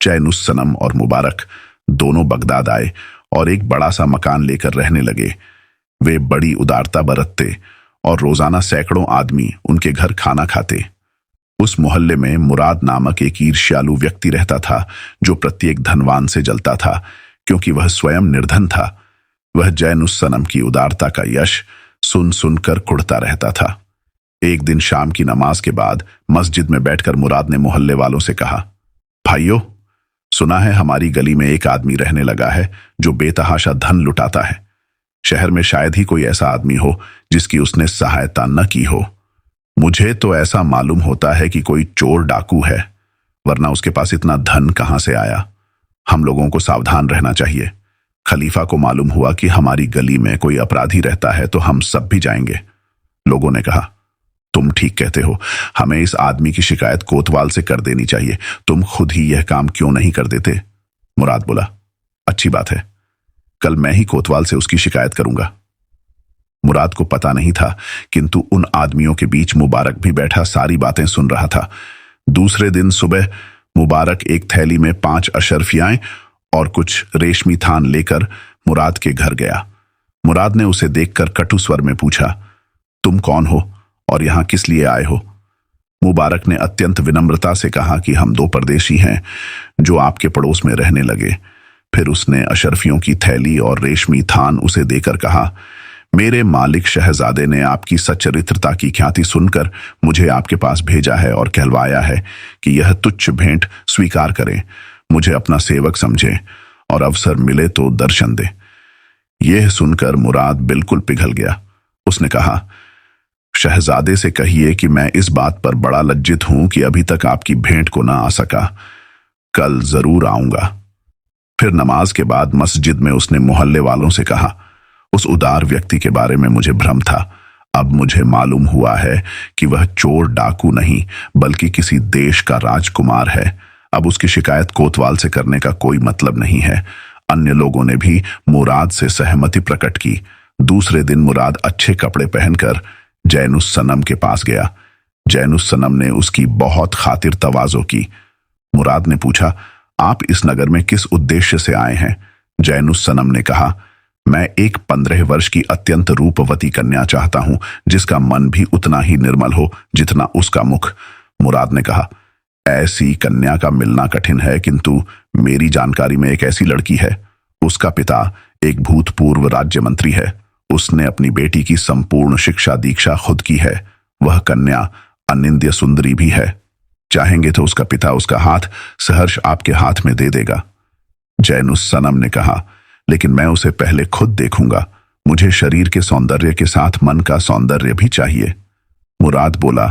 जैनुस सनम और मुबारक दोनों बगदाद आए और एक बड़ा सा मकान लेकर रहने लगे। वे बड़ी उदारता बरतते और रोजाना सैकड़ों आदमी उनके घर खाना खाते। उस मोहल्ले में मुराद नामक एक ईर्ष्यालु व्यक्ति रहता था जो प्रत्येक धनवान से जलता था, क्योंकि वह स्वयं निर्धन था। वह जैनुस सनम की उदारता का यश सुन सुनकर कुढ़ता रहता था। एक दिन शाम की नमाज के बाद मस्जिद में बैठकर मुराद ने मोहल्ले वालों से कहा, भाइयों, सुना है हमारी गली में एक आदमी रहने लगा है जो बेतहाशा धन लुटाता है। शहर में शायद ही कोई ऐसा आदमी हो जिसकी उसने सहायता न की हो। मुझे तो ऐसा मालूम होता है कि कोई चोर डाकू है, वरना उसके पास इतना धन कहां से आया। हम लोगों को सावधान रहना चाहिए। खलीफा को मालूम हुआ कि हमारी गली में कोई अपराधी रहता है तो हम सब भी जाएंगे। लोगों ने कहा, तुम ठीक कहते हो, हमें इस आदमी की शिकायत कोतवाल से कर देनी चाहिए। तुम खुद ही यह काम क्यों नहीं कर देते? मुराद बोला, अच्छी बात है, कल मैं ही कोतवाल से उसकी शिकायत करूंगा। मुराद को पता नहीं था, किंतु उन आदमियों के बीच मुबारक भी बैठा सारी बातें सुन रहा था। दूसरे दिन सुबह मुबारक एक थैली में 5 अशरफियाएं और कुछ रेशमी थान लेकर मुराद के घर गया। मुराद ने उसे देखकर कटु स्वर में पूछा, तुम कौन हो और यहां किस लिए आए हो? मुबारक ने अत्यंत विनम्रता से कहा कि हम 2 परदेशी हैं जो आपके पड़ोस में रहने लगे। फिर उसने अशरफियों की थैली और रेशमी थान उसे देकर कहा, मेरे मालिक शहजादे ने आपकी सच्चरित्रता की ख्याति सुनकर मुझे आपके पास भेजा है और कहलवाया है कि यह तुच्छ भेंट स्वीकार करें, मुझे अपना सेवक समझें और अवसर मिले तो दर्शन दें। यह सुनकर मुराद बिल्कुल पिघल गया। उसने कहा, शहजादे से कहिए कि मैं इस बात पर बड़ा लज्जित हूं कि अभी तक आपकी भेंट को ना आ सका। कल जरूर आऊंगा। फिर नमाज के बाद मस्जिद में उसने मोहल्ले वालों से कहा, उस उदार व्यक्ति के बारे में मुझे भ्रम था। अब मुझे मालूम हुआ है कि वह चोर डाकू नहीं बल्कि किसी देश का राजकुमार है। अब उसकी शिकायत कोतवाल से करने का कोई मतलब नहीं है। अन्य लोगों ने भी मुराद से सहमति प्रकट की। दूसरे दिन मुराद अच्छे कपड़े पहनकर जैनुस सनम के पास गया। जैनुस सनम ने उसकी बहुत खातिर तवाज़ो की। मुराद ने पूछा, आप इस नगर में किस उद्देश्य से आए हैं? जैनुस सनम ने कहा, मैं एक 15 वर्ष की अत्यंत रूपवती कन्या चाहता हूं जिसका मन भी उतना ही निर्मल हो जितना उसका मुख। मुराद ने कहा, ऐसी कन्या का मिलना कठिन है, किंतु मेरी जानकारी में एक ऐसी लड़की है। उसका पिता एक भूतपूर्व राज्य मंत्री है। उसने अपनी बेटी की संपूर्ण शिक्षा दीक्षा खुद की है। वह कन्या अनिंद्य सुंदरी भी है। चाहेंगे तो उसका पिता उसका हाथ सहर्ष आपके हाथ में दे देगा। जैनुस सनम ने कहा, लेकिन मैं उसे पहले खुद देखूंगा। मुझे शरीर के सौंदर्य के साथ मन का सौंदर्य भी चाहिए। मुराद बोला,